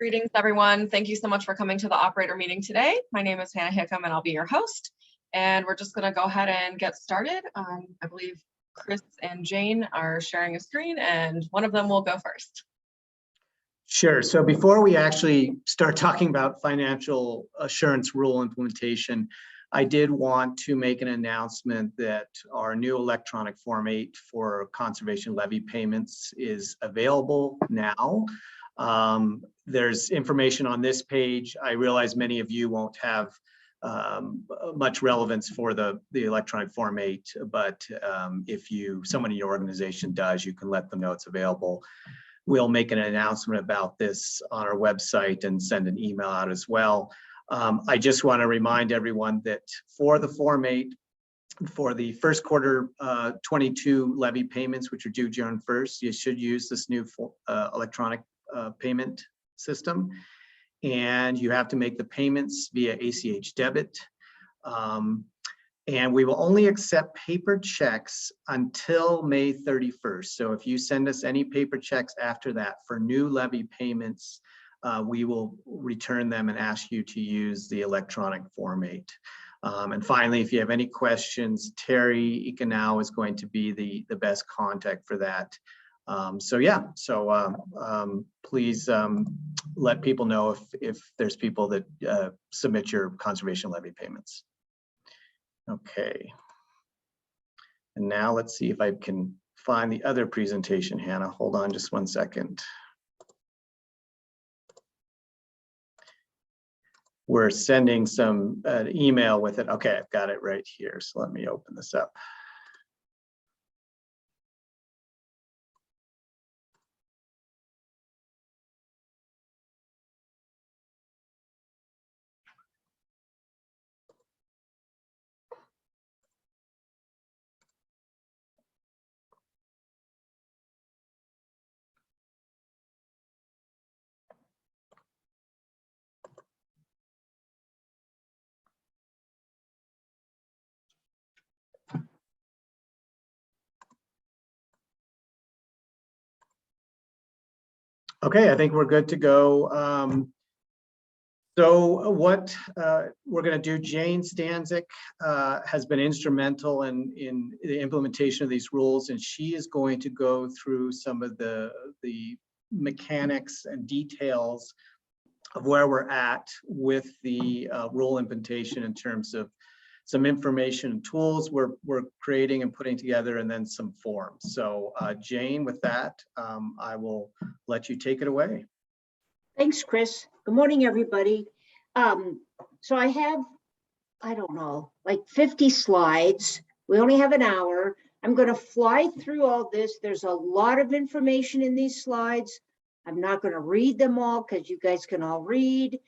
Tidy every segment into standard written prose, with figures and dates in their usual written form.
Greetings, everyone. Thank you so much for coming to the operator meeting today. My name is Hannah Hickam, and I'll be your host. And we're just going to go ahead and get started. I believe Chris and Jane are sharing a screen, and one of them will go first. Sure. So before we actually start talking about financial assurance rule implementation, I did want to make an announcement that our new electronic Form 8 for conservation levy payments is available now. There's information on this page. I realize many of you won't have much relevance for the electronic Form 8, but if someone in your organization does, you can let them know it's available. We'll make an announcement about this on our website and send an email out as well. I just want to remind everyone that for the Form 8, for the first quarter 22 levy payments, which are due June 1st, you should use this new electronic payment system. And you have to make the payments via ACH debit. And we will only accept paper checks until May 31st. So if you send us any paper checks after that for new levy payments, we will return them and ask you to use the electronic Form 8. And finally, if you have any questions, Terry Econow is going to be the best contact for that. Please let people know if there's people that submit your conservation levy payments. Okay. And now let's see if I can find the other presentation, Hannah. Hold on just one second. We're sending some email with it. Okay, I've got it right here. So let me open this up. Okay, I think we're good to go. So what we're going to do, Jane Stanzik has been instrumental in the implementation of these rules, and she is going to go through some of the mechanics and details of where we're at with the rule implementation in terms of some information and tools we're creating and putting together, and then some forms. So Jane, with that, I will let you take it away. Thanks, Chris. Good morning, everybody. So I have, I don't know, like 50 slides. We only have an hour. I'm going to fly through all this. There's a lot of information in these slides. I'm not going to read them all because you guys can all read.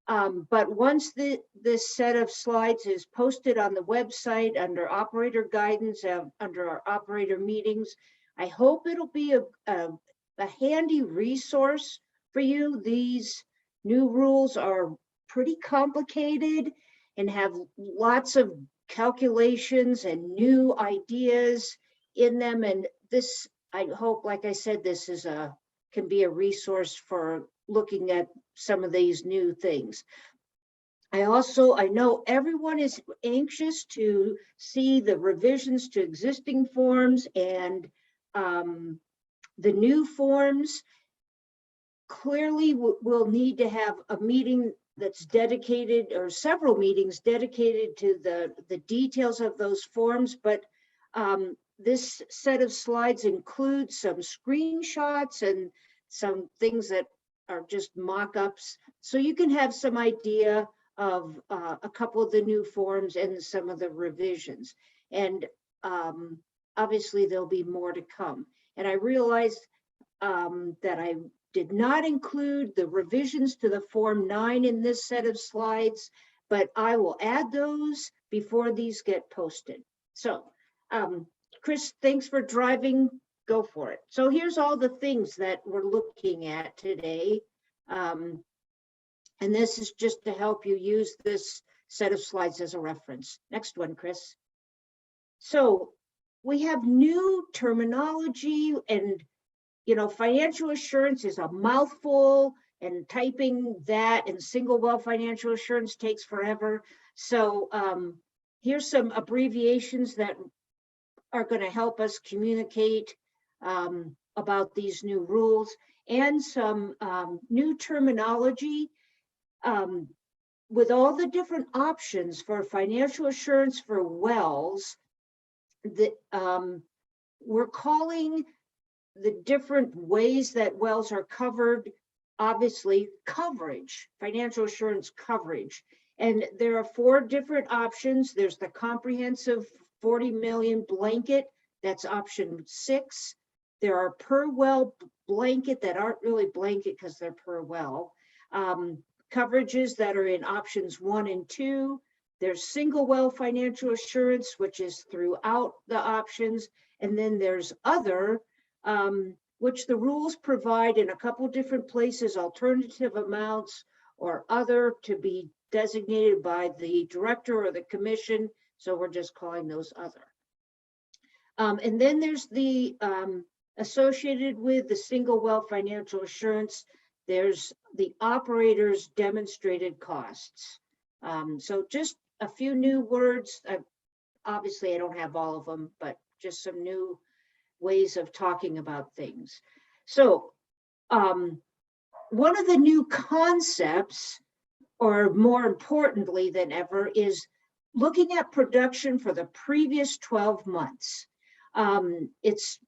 But once this set of slides is posted on the website under operator guidance, under our operator meetings, I hope it'll be a handy resource for you. These new rules are pretty complicated and have lots of calculations and new ideas in them. And this, I hope, like I said, this is can be a resource for looking at some of these new things. I know everyone is anxious to see the revisions to existing forms and the new forms. Clearly, we'll need to have a meeting that's dedicated, or several meetings dedicated to the details of those forms, but this set of slides includes some screenshots and some things that are just mock-ups, so you can have some idea of a couple of the new forms and some of the revisions. And obviously there'll be more to come. And I realized that I did not include the revisions to the Form 9 in this set of slides, but I will add those before these get posted. So Chris, thanks for driving. Go for it. So here's all the things that we're looking at today. And this is just to help you use this set of slides as a reference. Next one, Chris. So we have new terminology, and financial assurance is a mouthful, and typing that and single well financial assurance takes forever. So here's some abbreviations that are going to help us communicate about these new rules, and some new terminology with all the different options for financial assurance for wells. That we're calling the different ways that wells are covered, obviously coverage, financial assurance coverage. And there are 4 different options. There's the comprehensive 40 million blanket, that's option 6. There are per well blanket that aren't really blanket because they're per well. Coverages that are in options 1 and 2. There's single well financial assurance, which is throughout the options. And then there's other, which the rules provide in a couple different places, alternative amounts or other, to be designated by the director or the commission. So we're just calling those other. And then there's the associated with the single well financial assurance, there's the operator's demonstrated costs. So just a few new words. Obviously, I don't have all of them, but just some new ways of talking about things. So one of the new concepts, or more importantly than ever, is looking at production for the previous 12 months. It's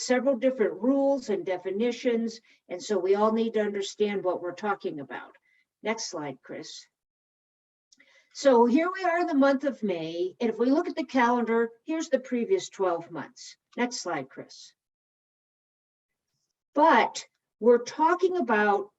several different rules and definitions, and so we all need to understand what we're talking about. Next slide, Chris. So here we are in the month of May, and if we look at the calendar, here's the previous 12 months. Next slide, Chris. But we're talking about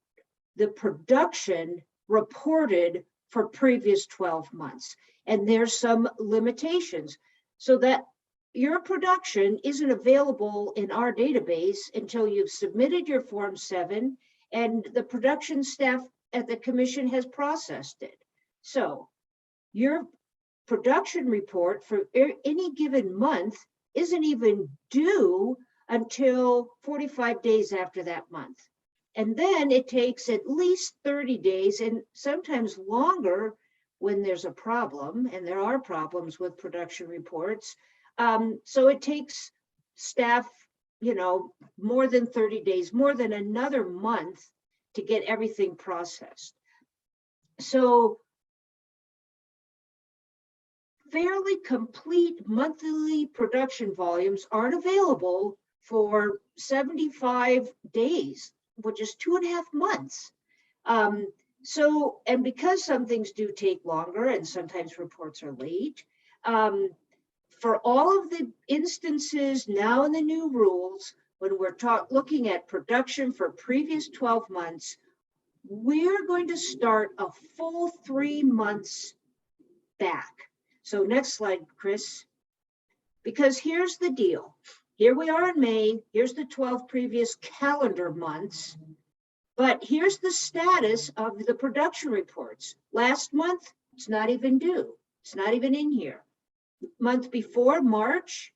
the production reported for previous 12 months, and there's some limitations, so that your production isn't available in our database until you've submitted your Form 7 and the production staff at the commission has processed it. So your production report for any given month isn't even due until 45 days after that month. And then it takes at least 30 days and sometimes longer when there's a problem, and there are problems with production reports. So it takes staff, more than 30 days, more than another month to get everything processed. So fairly complete monthly production volumes aren't available for 75 days, which is 2.5 months. And because some things do take longer and sometimes reports are late, for all of the instances now in the new rules, when we're looking at production for previous 12 months, we're going to start a full 3 months back. So next slide, Chris. Because here's the deal. Here we are in May. Here's the 12 previous calendar months. But here's the status of the production reports. Last month, it's not even due. It's not even in here. Month before, March,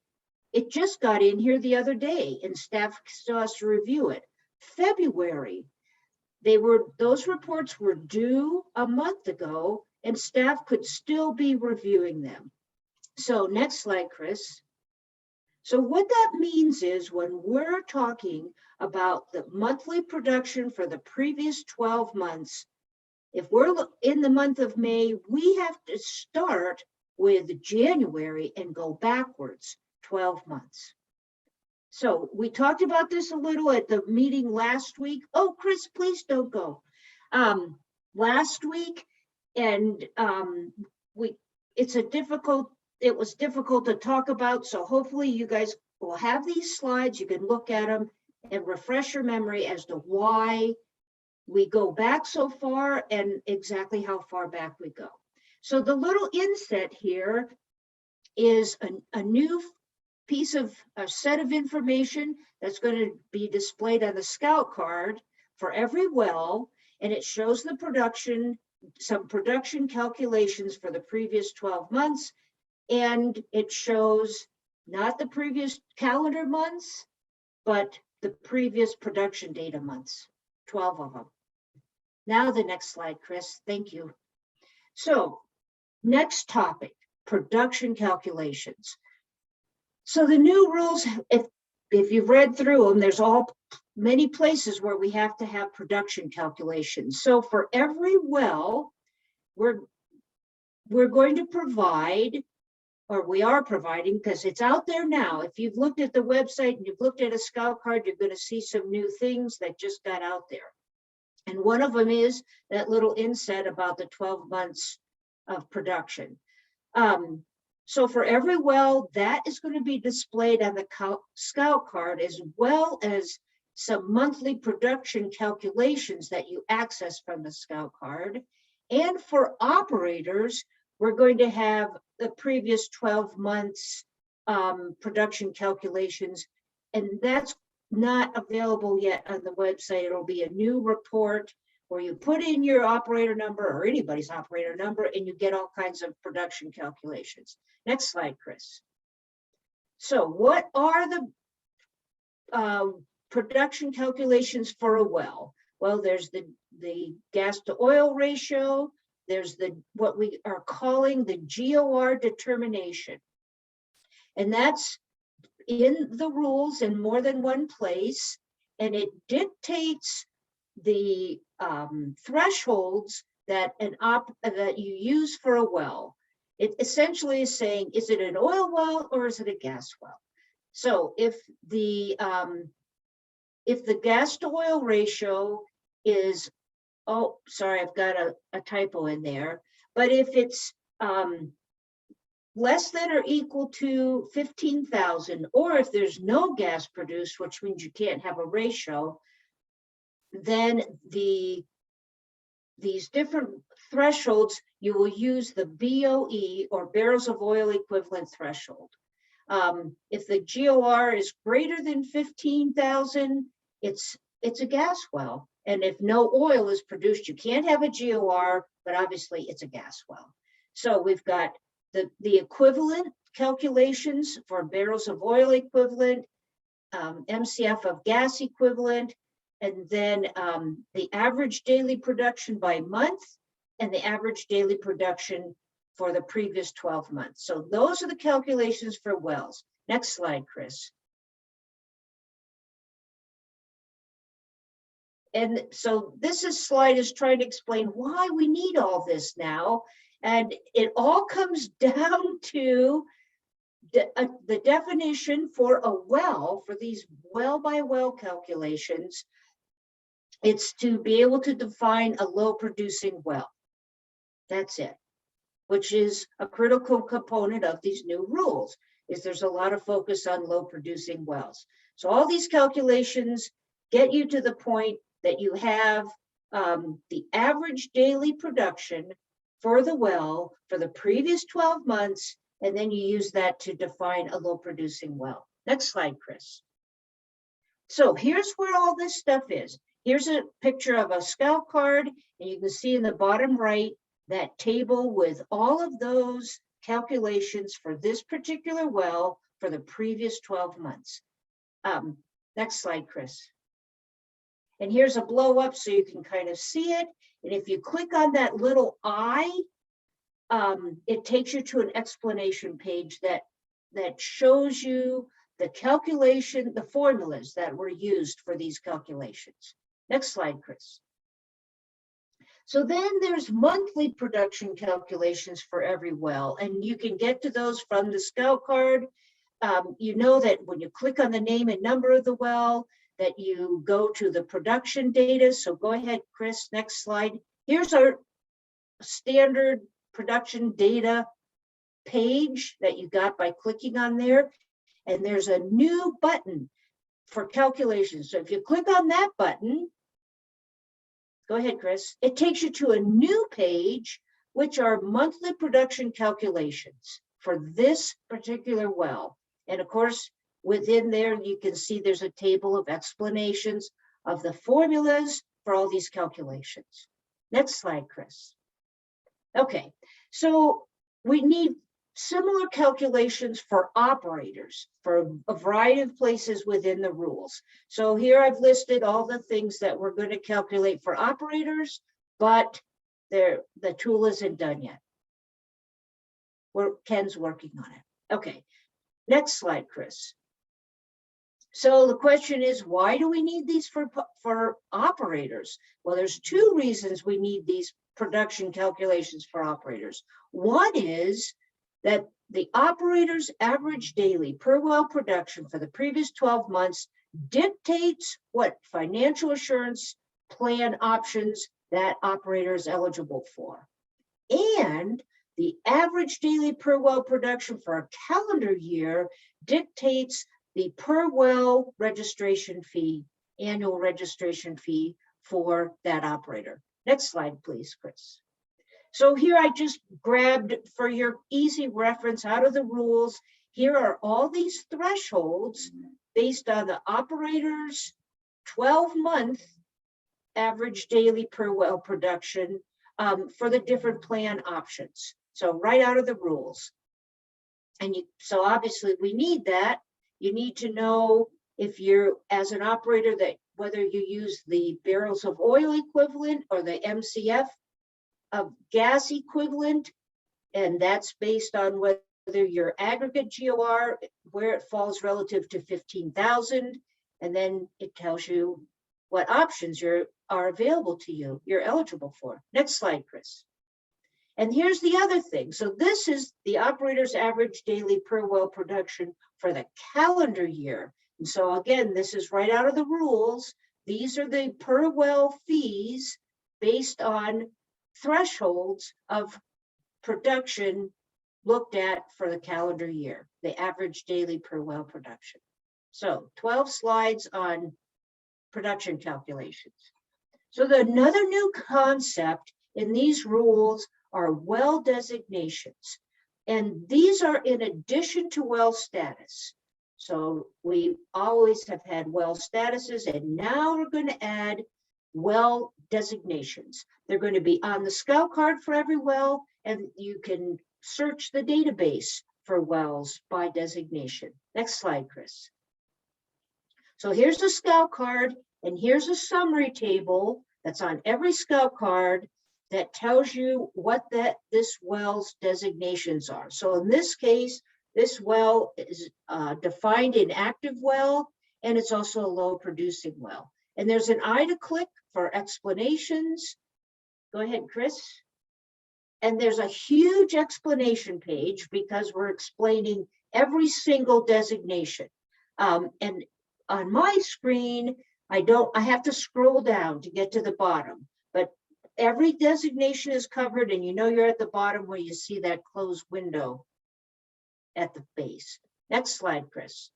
it just got in here the other day and staff still has to review it. February, those reports were due a month ago and staff could still be reviewing them. So next slide, Chris. So what that means is when we're talking about the monthly production for the previous 12 months, if we're in the month of May, we have to start with January and go backwards 12 months. So we talked about this a little at the meeting last week. Oh, Chris, please don't go. Last week, and it was difficult to talk about, so hopefully you guys will have these slides. You can look at them and refresh your memory as to why we go back so far and exactly how far back we go. So the little inset here is a new piece of a set of information that's going to be displayed on the scout card for every well, and it shows the production, some production calculations for the previous 12 months, and it shows not the previous calendar months, but the previous production data months. 12 of them. Now the next slide, Chris. Thank you. So next topic, production calculations. So the new rules, if you've read through them, there's many places where we have to have production calculations. So for every well, we're going to provide, or we are providing, because it's out there now. If you've looked at the website and you've looked at a scout card, you're going to see some new things that just got out there. And one of them is that little inset about the 12 months of production. So for every well, that is going to be displayed on the scout card, as well as some monthly production calculations that you access from the scout card. And for operators, we're going to have the previous 12 months production calculations, and that's not available yet on the website. It'll be a new report where you put in your operator number or anybody's operator number, and you get all kinds of production calculations. Next slide, Chris. So what are the production calculations for a well? Well, there's the gas to oil ratio. There's what we are calling the GOR determination. And that's in the rules in more than one place, and it dictates the thresholds that you use for a well. It essentially is saying, is it an oil well or is it a gas well? So if the gas to oil ratio is, oh, sorry, I've got a typo in there, but if it's less than or equal to 15,000, or if there's no gas produced, which means you can't have a ratio, then these different thresholds, you will use the BOE, or barrels of oil equivalent threshold. If the GOR is greater than 15,000, it's a gas well. And if no oil is produced, you can't have a GOR, but obviously it's a gas well. So we've got the equivalent calculations for barrels of oil equivalent, MCF of gas equivalent, and then the average daily production by month and the average daily production for the previous 12 months. So those are the calculations for wells. Next slide, Chris. And so this slide is trying to explain why we need all this now. And it all comes down to the definition for a well, for these well by well calculations. It's to be able to define a low producing well. That's it, which is a critical component of these new rules, is there's a lot of focus on low producing wells. So all these calculations get you to the point that you have the average daily production for the well for the previous 12 months, and then you use that to define a low producing well. Next slide, Chris. So here's where all this stuff is. Here's a picture of a scout card, and you can see in the bottom right that table with all of those calculations for this particular well for the previous 12 months. Next slide, Chris. And here's a blow up so you can kind of see it. And if you click on that little eye, it takes you to an explanation page that shows you the calculation, the formulas that were used for these calculations. Next slide, Chris. So then there's monthly production calculations for every well, and you can get to those from the scout card. You know that when you click on the name and number of the well, that you go to the production data. So go ahead, Chris, next slide. Here's our standard production data page that you got by clicking on there. And there's a new button for calculations. So if you click on that button, go ahead, Chris, it takes you to a new page, which are monthly production calculations for this particular well. And of course, within there, you can see there's a table of explanations of the formulas for all these calculations. Next slide, Chris. Okay, so we need similar calculations for operators for a variety of places within the rules. So here I've listed all the things that we're going to calculate for operators, but the tool isn't done yet. Ken's working on it. Okay, next slide, Chris. So the question is, why do we need these for operators? Well, there's two reasons we need these production calculations for operators. One is that the operator's average daily per well production for the previous 12 months dictates what financial assurance plan options that operator is eligible for. And the average daily per well production for a calendar year dictates the per well registration fee, annual registration fee for that operator. Next slide, please, Chris. So here I just grabbed, for your easy reference out of the rules, here are all these thresholds based on the operator's 12-month average daily per well production for the different plan options. So right out of the rules. And so obviously we need that. You need to know if you're, as an operator, that whether you use the barrels of oil equivalent or the MCF of gas equivalent, and that's based on whether your aggregate GOR, where it falls relative to 15,000, and then it tells you what options are available to you, you're eligible for. Next slide, Chris. And here's the other thing. So this is the operator's average daily per well production for the calendar year. And so again, this is right out of the rules. These are the per well fees based on thresholds of production looked at for the calendar year, the average daily per well production. So 12 slides on production calculations. So another new concept in these rules are well designations. And these are in addition to well status. So we always have had well statuses, and now we're going to add well designations. They're going to be on the scout card for every well, and you can search the database for wells by designation. Next slide, Chris. So here's the scout card, and here's a summary table that's on every scout card that tells you what this well's designations are. So in this case, this well is defined in active well, and it's also a low producing well. And there's an I to click for explanations. Go ahead, Chris. And there's a huge explanation page because we're explaining every single designation. And on my screen, I have to scroll down to get to the bottom, but every designation is covered, and you know you're at the bottom where you see that closed window at the base. Next slide, Chris.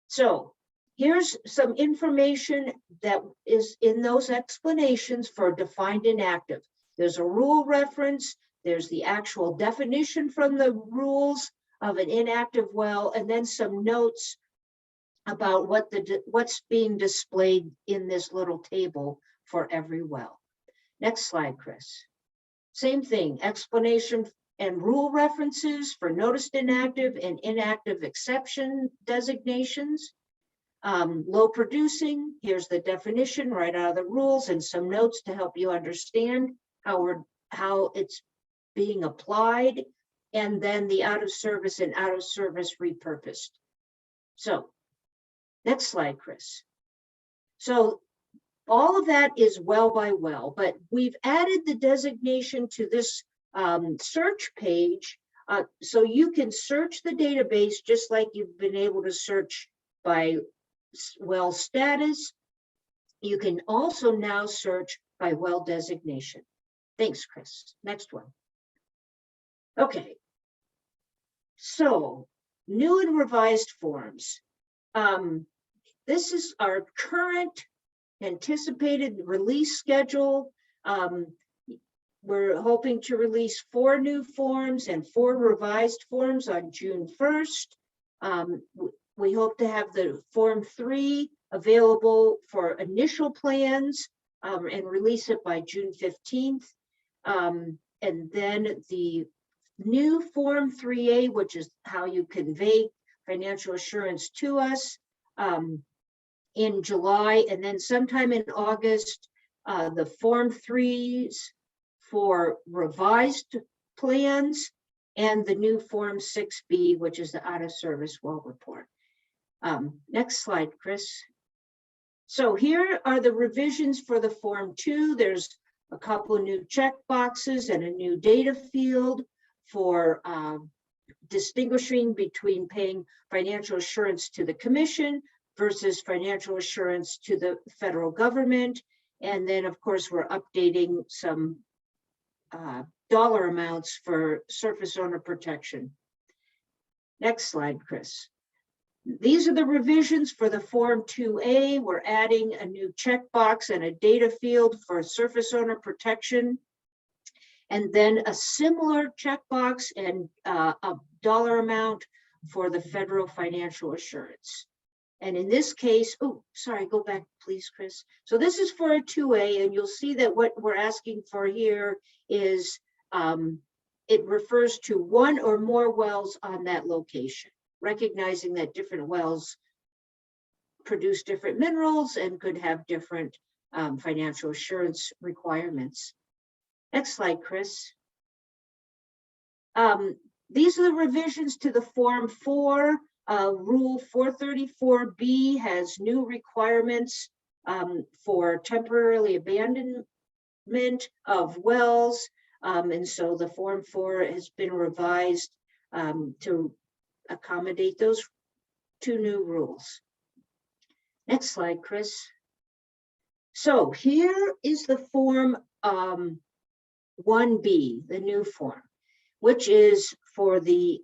So here's some information that is in those explanations for defined inactive. There's a rule reference, there's the actual definition from the rules of an inactive well, and then some notes about what's being displayed in this little table for every well. Next slide, Chris. Same thing, explanation and rule references for noticed inactive and inactive exception designations. Low producing, here's the definition right out of the rules and some notes to help you understand how it's being applied, and then the out of service and out of service repurposed. So next slide, Chris. So all of that is well by well, but we've added the designation to this search page. So you can search the database just like you've been able to search by well status. You can also now search by well designation. Thanks, Chris. Next one. Okay. So new and revised forms. This is our current anticipated release schedule. We're hoping to release 4 new forms and 4 revised forms on June 1st. We hope to have the Form 3 available for initial plans and release it by June 15th. And then the new Form 3A, which is how you convey financial assurance to us, in July, and then sometime in August, the Form 3s for revised plans, and the new Form 6B, which is the out of service well report. Next slide, Chris. So here are the revisions for the Form 2. There's a couple of new check boxes and a new data field for distinguishing between paying financial assurance to the commission versus financial assurance to the federal government. And then, of course, we're updating some dollar amounts for surface owner protection. Next slide, Chris. These are the revisions for the Form 2A. We're adding a new checkbox and a data field for surface owner protection, and then a similar checkbox and a dollar amount for the federal financial assurance. And in this case, oh, sorry, go back, please, Chris. So this is for a 2A, and you'll see that what we're asking for here is it refers to one or more wells on that location, recognizing that different wells produce different minerals and could have different financial assurance requirements. Next slide, Chris. These are the revisions to the Form 4. Rule 434B has new requirements for temporarily abandonment of wells. And so the Form 4 has been revised to accommodate those two new rules. Next slide, Chris. So here is the Form 1B, the new form, which is for the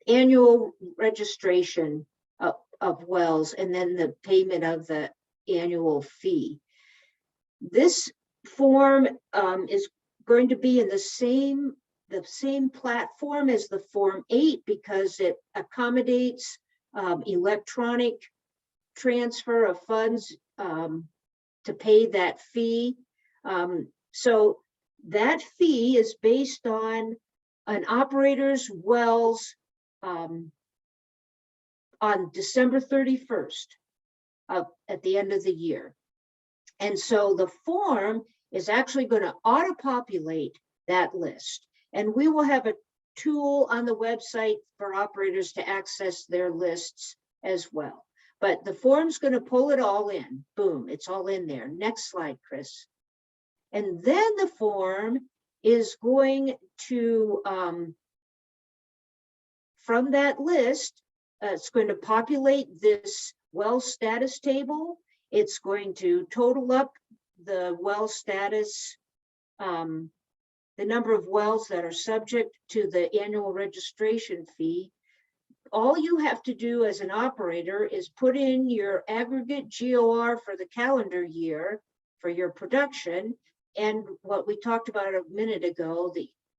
annual registration of wells and then the payment of the annual fee. This form is going to be in the same platform as the Form 8 because it accommodates electronic transfer of funds to pay that fee. So that fee is based on an operator's wells on December 31st at the end of the year. And so the form is actually going to auto-populate that list. And we will have a tool on the website for operators to access their lists as well. But the form's going to pull it all in. Boom, it's all in there. Next slide, Chris. And then the form is going to, from that list, it's going to populate this well status table. It's going to total up the well status, the number of wells that are subject to the annual registration fee. All you have to do as an operator is put in your aggregate GOR for the calendar year for your production, and what we talked about a minute ago,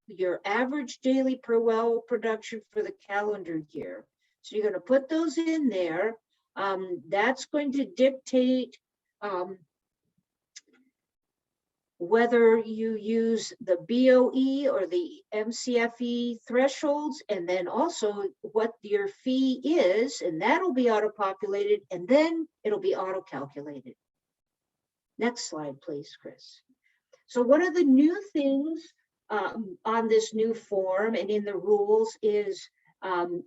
your average daily per well production for the calendar year. So you're going to put those in there. That's going to dictate whether you use the BOE or the MCFE thresholds, and then also what your fee is, and that'll be auto-populated, and then it'll be auto-calculated. Next slide, please, Chris. So one of the new things on this new form and in the rules is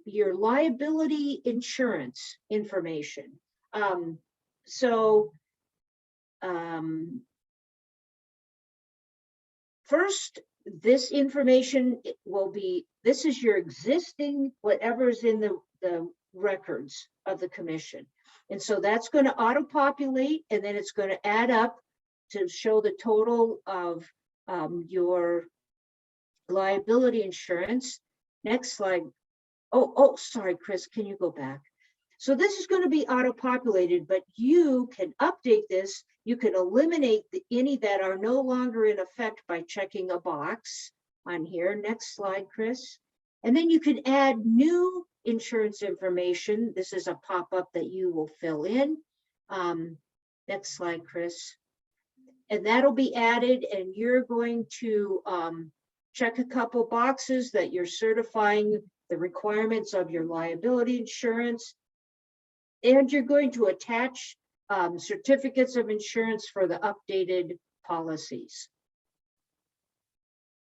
your liability insurance information. First, this information will be, this is your existing, whatever's in the records of the commission. And so that's going to auto-populate, and then it's going to add up to show the total of your liability insurance. Next slide. Oh, sorry, Chris, can you go back? So this is going to be auto-populated, but you can update this. You can eliminate any that are no longer in effect by checking a box on here. Next slide, Chris. And then you can add new insurance information. This is a pop-up that you will fill in. Next slide, Chris. And that'll be added, and you're going to check a couple boxes that you're certifying the requirements of your liability insurance. And you're going to attach certificates of insurance for the updated policies.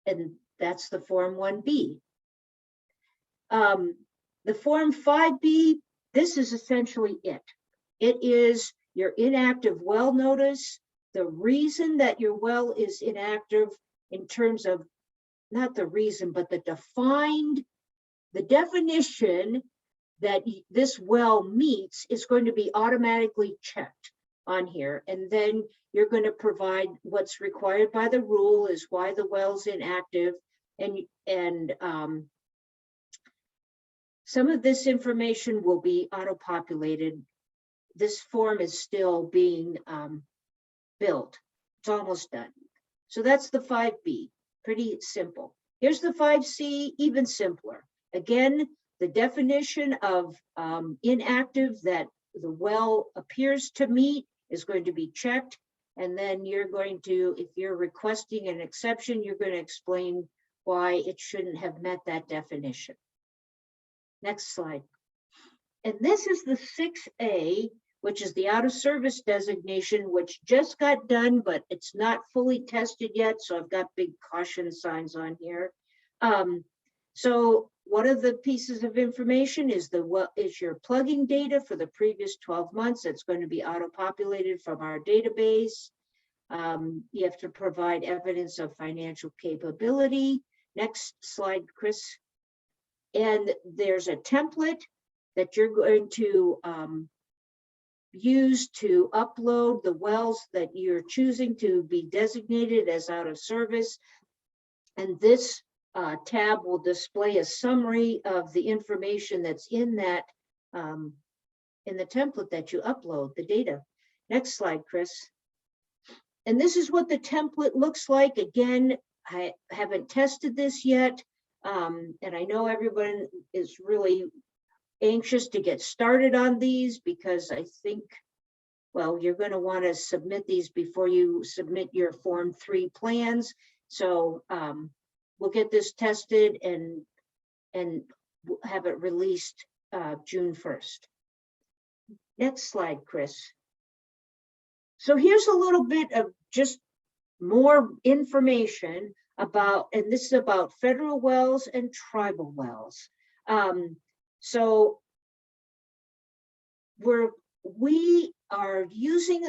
And that's the Form 1B. The Form 5B, this is essentially it. It is your inactive well notice, the reason that your well is inactive in terms of, not the reason, but the definition that this well meets is going to be automatically checked on here. And then you're going to provide what's required by the rule is why the well's inactive. And some of this information will be auto-populated. This form is still being built. It's almost done. So that's the 5B, pretty simple. Here's the 5C, even simpler. Again, the definition of inactive that the well appears to meet is going to be checked. And then you're going to, if you're requesting an exception, you're going to explain why it shouldn't have met that definition. Next slide. And this is the 6A, which is the out of service designation, which just got done, but it's not fully tested yet. So I've got big caution signs on here. So one of the pieces of information is your plugging data for the previous 12 months. It's going to be auto-populated from our database. You have to provide evidence of financial capability. Next slide, Chris. And there's a template that you're going to use to upload the wells that you're choosing to be designated as out of service. And this tab will display a summary of the information that's in that in the template that you upload, the data. Next slide, Chris. And this is what the template looks like. Again, I haven't tested this yet. And I know everyone is really anxious to get started on these because I think, well, you're going to want to submit these before you submit your Form 3 plans. So we'll get this tested and have it released June 1st. Next slide, Chris. So here's a little bit of just more information about, and this is about federal wells and tribal wells. So we are using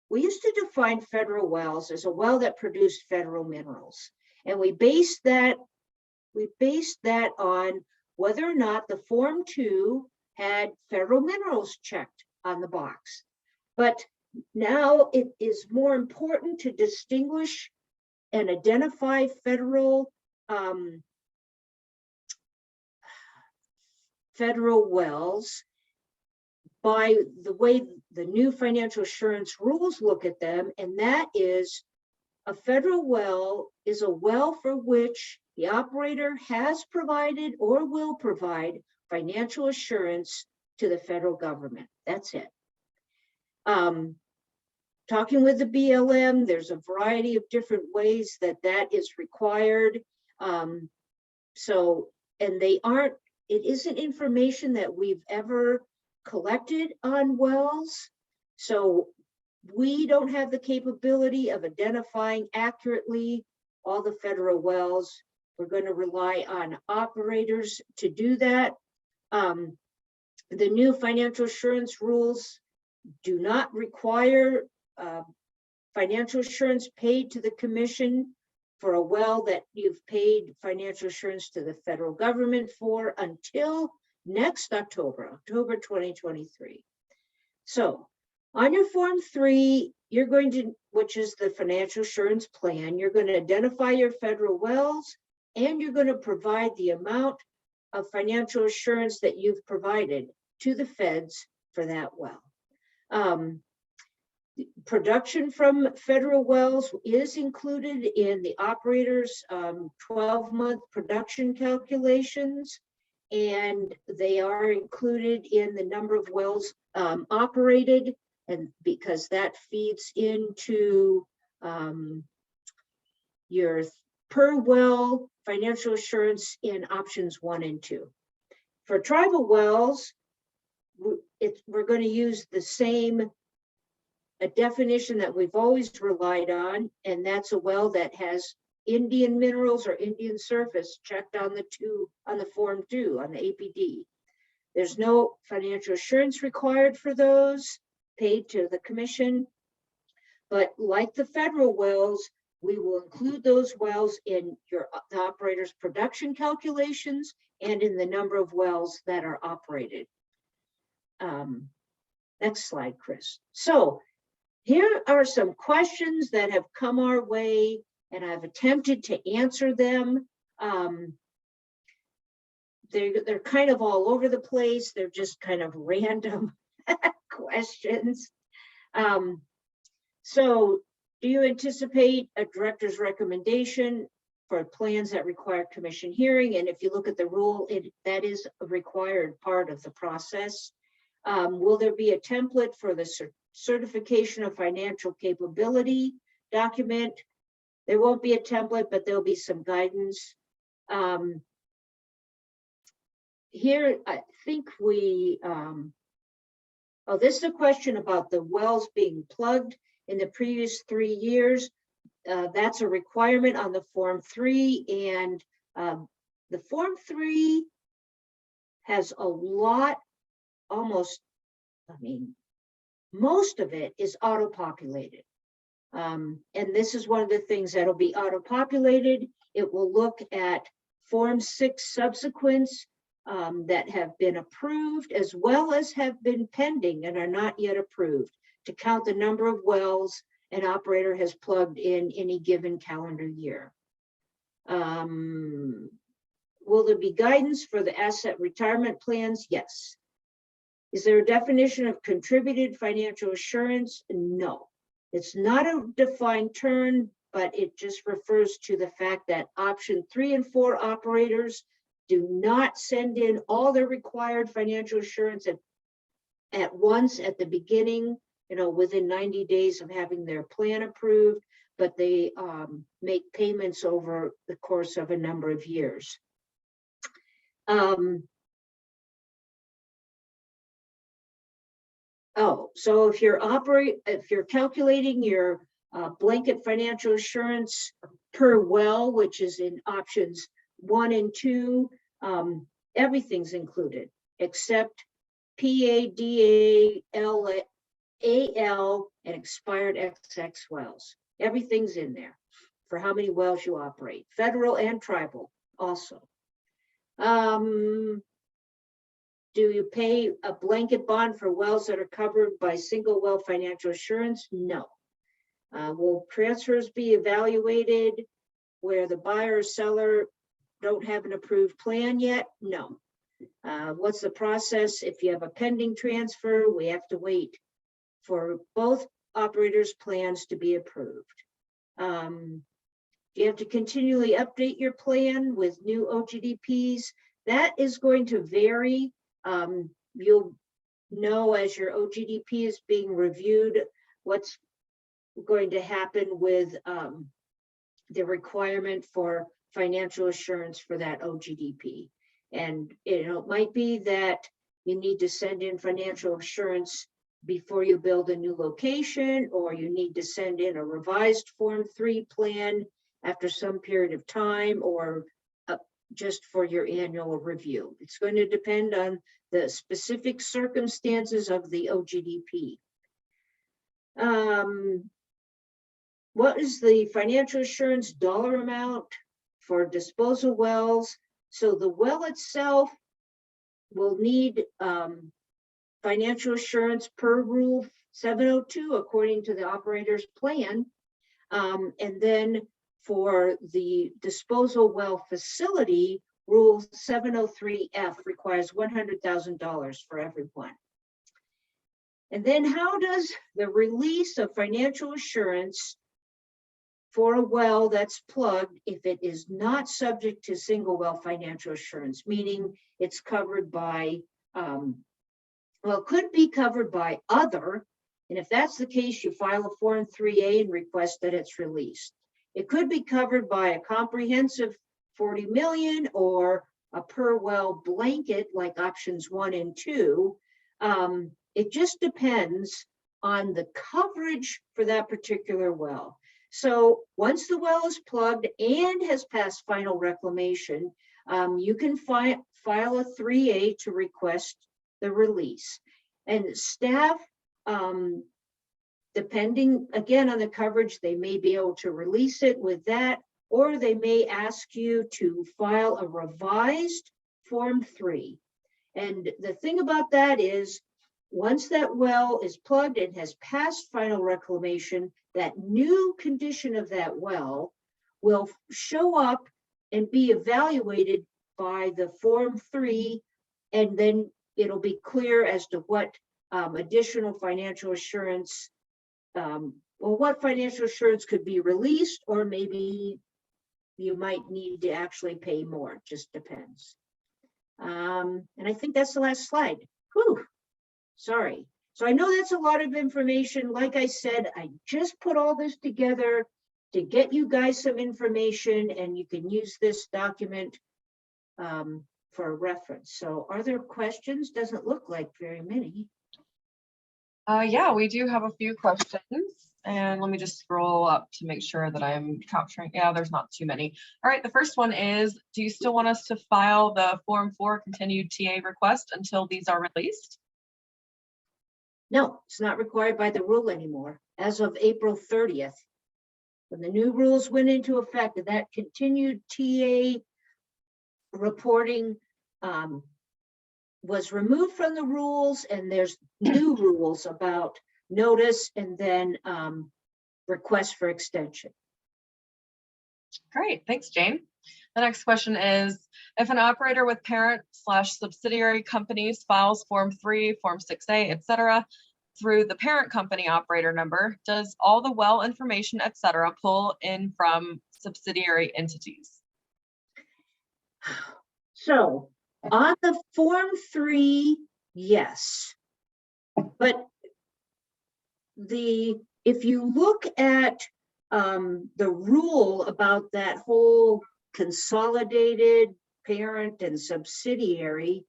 we used to define federal wells as a well that produced federal minerals. And we based that on whether or not the Form 2 had federal minerals checked on the box. But now it is more important to distinguish and identify federal wells by the way the new financial assurance rules look at them, and that is a federal well is a well for which the operator has provided or will provide financial assurance to the federal government. That's it. Talking with the BLM, there's a variety of different ways that is required. And it isn't information that we've ever collected on wells. So we don't have the capability of identifying accurately all the federal wells. We're going to rely on operators to do that. The new financial assurance rules do not require financial assurance paid to the commission for a well that you've paid financial assurance to the federal government for until next October 2023. So on your Form 3, you're going to, which is the financial assurance plan, you're going to identify your federal wells and you're going to provide the amount of financial assurance that you've provided to the feds for that well. Production from federal wells is included in the operator's 12-month production calculations, and they are included in the number of wells operated, and because that feeds into your per well financial assurance in options 1 and 2. For tribal wells, we're going to use the same definition that we've always relied on, and that's a well that has Indian minerals or Indian surface checked on the form 2 on the APD. There's no financial assurance required for those, paid to the commission. But like the federal wells, we will include those wells in the operator's production calculations and in the number of wells that are operated. Next slide, Chris. So here are some questions that have come our way, and I've attempted to answer them. They're kind of all over the place. They're just kind of random questions. So do you anticipate a director's recommendation for plans that require commission hearing? And if you look at the rule, that is a required part of the process. Will there be a template for the certification of financial capability document? There won't be a template, but there'll be some guidance. Here, I think this is a question about the wells being plugged in the previous 3 years. That's a requirement on the Form 3, and the Form 3 has a lot, most of it is auto-populated. And this is one of the things that'll be auto-populated. It will look at Form 6 subsequents that have been approved, as well as have been pending and are not yet approved, to count the number of wells an operator has plugged in any given calendar year. Will there be guidance for the asset retirement plans? Yes. Is there a definition of contributed financial assurance? No. It's not a defined term, but it just refers to the fact that option 3 and 4 operators do not send in all their required financial assurance at once at the beginning, within 90 days of having their plan approved, but they make payments over the course of a number of years. So if you're calculating your blanket financial assurance per well, which is in options 1 and 2, everything's included except PADAL and expired XX wells. Everything's in there for how many wells you operate, federal and tribal also. Do you pay a blanket bond for wells that are covered by single well financial assurance? No. Will transfers be evaluated where the buyer or seller don't have an approved plan yet? No. What's the process? If you have a pending transfer, we have to wait for both operators' plans to be approved. You have to continually update your plan with new OGDPs. That is going to vary. You'll know as your OGDP is being reviewed what's going to happen with the requirement for financial assurance for that OGDP. And it might be that you need to send in financial assurance before you build a new location, or you need to send in a revised Form 3 plan after some period of time, or just for your annual review. It's going to depend on the specific circumstances of the OGDP. What is the financial assurance dollar amount for disposal wells? So the well itself will need financial assurance per Rule 702 according to the operator's plan. And then for the disposal well facility, Rule 703F requires $100,000 for everyone. And then how does the release of financial assurance for a well that's plugged, if it is not subject to single well financial assurance, meaning it's covered by, could be covered by other, and if that's the case, you file a Form 3A and request that it's released. It could be covered by a comprehensive 40 million or a per well blanket like options 1 and 2. It just depends on the coverage for that particular well. So once the well is plugged and has passed final reclamation, you can file a 3A to request the release. And staff, depending again on the coverage, they may be able to release it with that, or they may ask you to file a revised Form 3. And the thing about that is, once that well is plugged and has passed final reclamation, that new condition of that well will show up and be evaluated by the Form 3, and then it'll be clear as to what additional financial assurance, or what financial assurance could be released, or maybe you might need to actually pay more. It just depends. And I think that's the last slide. Whew. Sorry. So I know that's a lot of information. Like I said, I just put all this together to get you guys some information, and you can use this document for reference. So are there questions? Doesn't look like very many. Yeah, we do have a few questions, and let me just scroll up to make sure that I'm capturing. Yeah, there's not too many. All right, the first one is, do you still want us to file the Form 4 continued TA request until these are released? No, it's not required by the rule anymore. As of April 30th, when the new rules went into effect, that continued TA reporting was removed from the rules, and there's new rules about notice and then request for extension. Great, thanks, Jane. The next question is, if an operator with parent/subsidiary companies files Form 3, Form 6A, etc., through the parent company operator number, does all the well information, etc., pull in from subsidiary entities? So on the Form 3, yes. But if you look at the rule about that whole consolidated parent and subsidiary,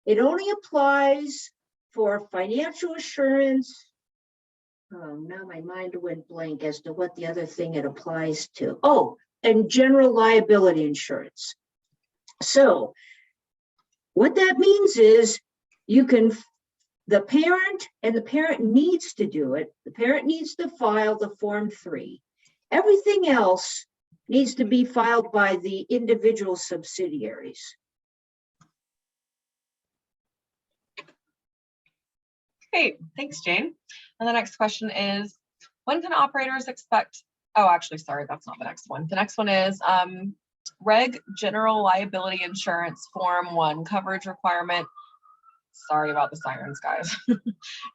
it only applies for financial assurance. Oh, now my mind went blank as to what the other thing it applies to. Oh, and general liability insurance. So what that means is you can, the parent needs to do it. The parent needs to file the Form 3. Everything else needs to be filed by the individual subsidiaries. Great, thanks, Jane. And the next question is, when can operators expect, oh, actually, sorry, that's not the next one. The next one is Reg General Liability Insurance Form 1 coverage requirement. Sorry about the sirens, guys.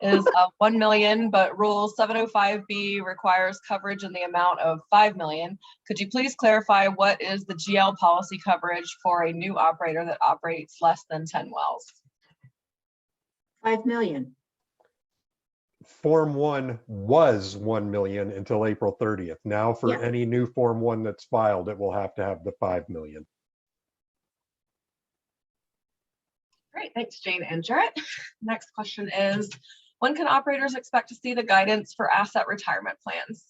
Is 1 million, but Rule 705B requires coverage in the amount of 5 million. Could you please clarify what is the GL policy coverage for a new operator that operates less than 10 wells? 5 million. Form 1 was 1 million until April 30th. Now for Yeah. any new Form 1 that's filed, it will have to have the 5 million. Great, thanks, Jane and Jarrett. Next question is, when can operators expect to see the guidance for asset retirement plans?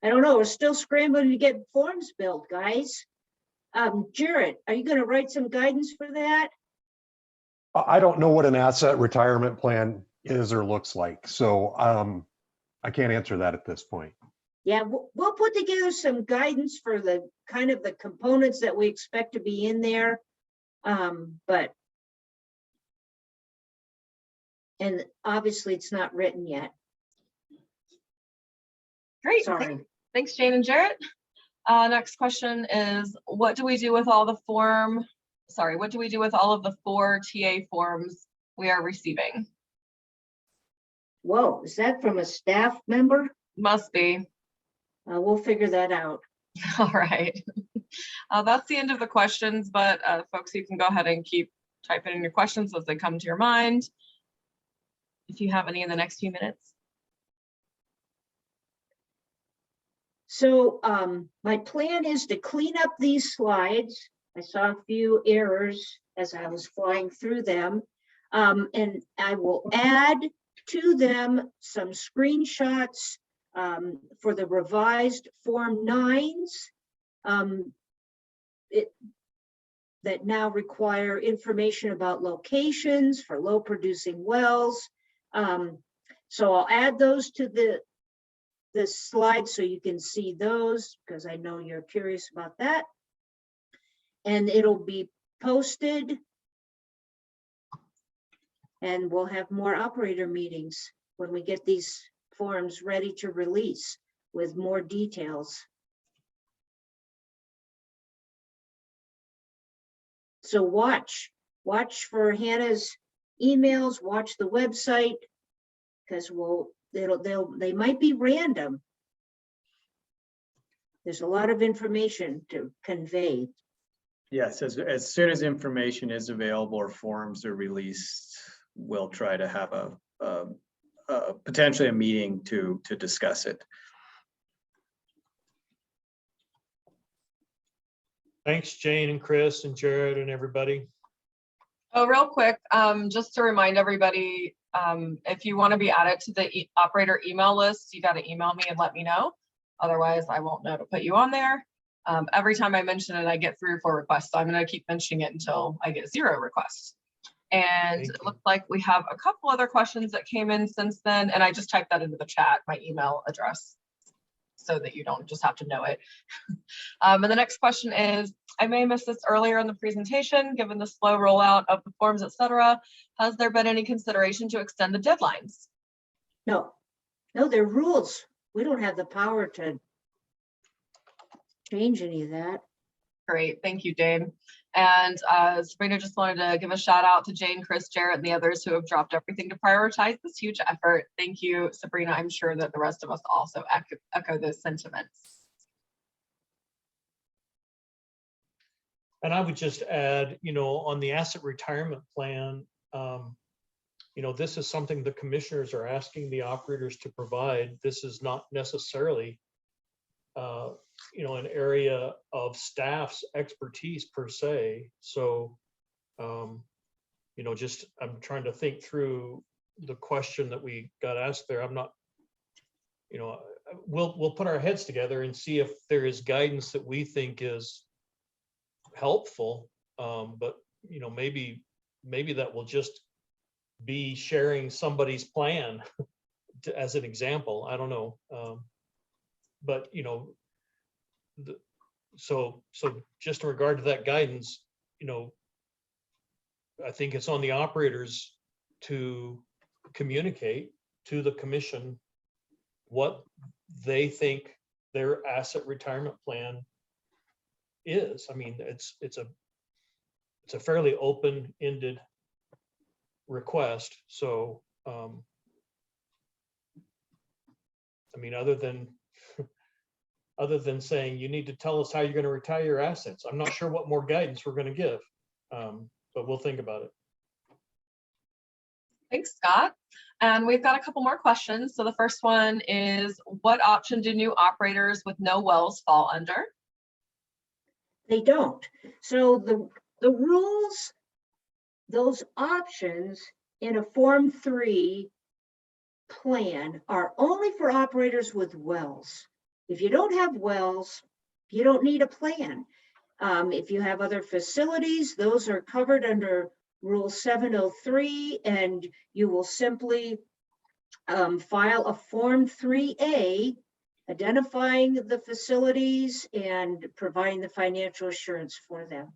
I don't know, we're still scrambling to get forms built, guys. Jarrett, are you going to write some guidance for that? I don't know what an asset retirement plan is or looks like, so I can't answer that at this point. Yeah, we'll put together some guidance for the kind of the components that we expect to be in there. But and obviously it's not written yet. Great, Sorry. thanks, Jane and Jarrett. Next question is, what do we do with all of the 4 TA forms we are receiving? Whoa, is that from a staff member? Must be. We'll figure that out. All right. That's the end of the questions, but folks, you can go ahead and keep typing in your questions as they come to your mind, if you have any in the next few minutes. So my plan is to clean up these slides. I saw a few errors as I was flying through them. And I will add to them some screenshots for the revised Form 9s that now require information about locations for low producing wells. So I'll add those to the slide so you can see those, because I know you're curious about that. And it'll be posted. And we'll have more operator meetings when we get these forms ready to release with more details. So watch for Hannah's emails, watch the website, because they might be random. There's a lot of information to convey. Yes, as soon as information is available or forms are released, we'll try to have potentially a meeting to discuss it. Thanks, Jane and Chris and Jared and everybody. Oh, real quick, just to remind everybody, if you want to be added to the operator email list, you got to email me and let me know. Otherwise, I won't know to put you on there. Every time I mention it, I get 3 or 4 requests. So I'm going to keep mentioning it until I get 0 requests. And it looks like we have a couple other questions that came in since then. And I just typed that into the chat, my email address, so that you don't just have to know it. And the next question is, I may have missed this earlier in the presentation, given the slow rollout of the forms, etc. Has there been any consideration to extend the deadlines? No, they're rules. We don't have the power to change any of that. Great, thank you, Jane. And Sabrina just wanted to give a shout out to Jane, Chris, Jarrett, and the others who have dropped everything to prioritize this huge effort. Thank you, Sabrina. I'm sure that the rest of us also echo those sentiments. And I would just add, on the asset retirement plan, this is something the commissioners are asking the operators to provide. This is not necessarily, an area of staff's expertise per se. So, I'm trying to think through the question that we got asked there. I'm not, we'll put our heads together and see if there is guidance that we think is helpful. But, maybe that will just be sharing somebody's plan as an example. I don't know. But, so just in regard to that guidance, I think it's on the operators to communicate to the commission what they think their asset retirement plan is. I mean, it's a fairly open-ended request. So, I mean, other than saying you need to tell us how you're going to retire your assets, I'm not sure what more guidance we're going to give, but we'll think about it. Thanks, Scott. And we've got a couple more questions. So the first one is, what option do new operators with no wells fall under? They don't. So the rules, those options in a Form 3 plan are only for operators with wells. If you don't have wells, you don't need a plan. If you have other facilities, those are covered under Rule 703, and you will simply file a Form 3A identifying the facilities and providing the financial assurance for them.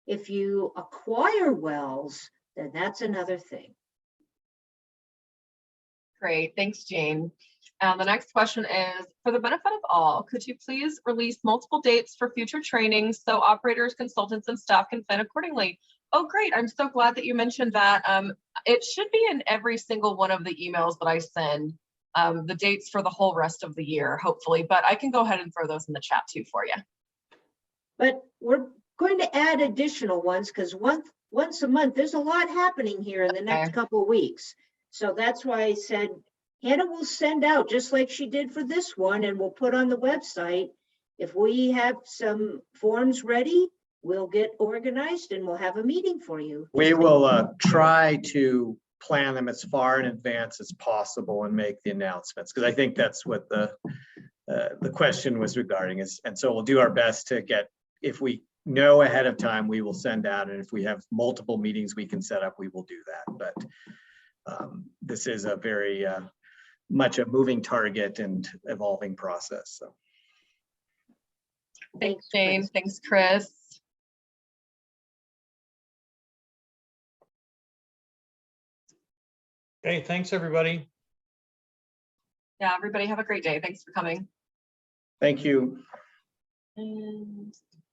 If you acquire wells, then that's another thing. Great, thanks, Jane. The next question is, for the benefit of all, could you please release multiple dates for future trainings so operators, consultants, and staff can plan accordingly? Oh, great. I'm so glad that you mentioned that. It should be in every single one of the emails that I send, the dates for the whole rest of the year, hopefully, but I can go ahead and throw those in the chat too for you. But we're going to add additional ones because once a month, there's a lot happening here in the next couple of weeks. So that's why I said Hannah will send out, just like she did for this one, and we'll put on the website. If we have some forms ready, we'll get organized and we'll have a meeting for you. We will try to plan them as far in advance as possible and make the announcements, because I think that's what the question was regarding is. And so we'll do our best to get, if we know ahead of time, we will send out. And if we have multiple meetings we can set up, we will do that. But this is a very much a moving target and evolving process. So. Thanks, Jane. Thanks, Chris. Okay, thanks, everybody. Yeah, everybody have a great day. Thanks for coming. Thank you. And